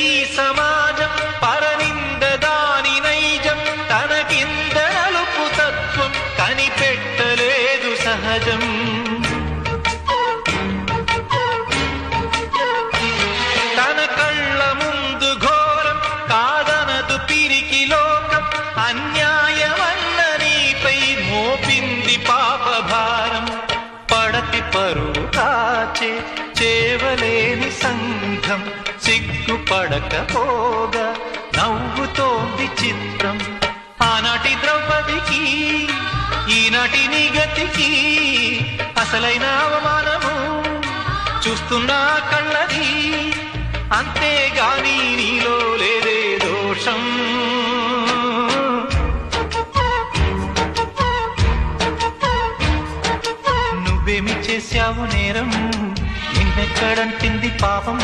ఈ సమాజం పరనింద దాని నైజం తన కింద నలుపు తత్వం కనిపెట్టలేదు సహజం తన కళ్ళ ముందు ఘోరం కాదనదు పిరికి లోకం అన్యాయమన్న నీపై మోపింది పాపభారం పడతి పరువు కాచే చేవలేని సంఘం సిగ్గుపడకపోగా నవ్వుతోంది చిత్రం ఆనాటి ద్రౌపదికి ఈనాటి నిగతికి అసలైన అవమానము చూస్తున్నా కళ్ళది అంతేగాని నీలో లేదే దోషం నువ్వేమి చేశావు నేరం నిన్నెక్కడంటింది పాపం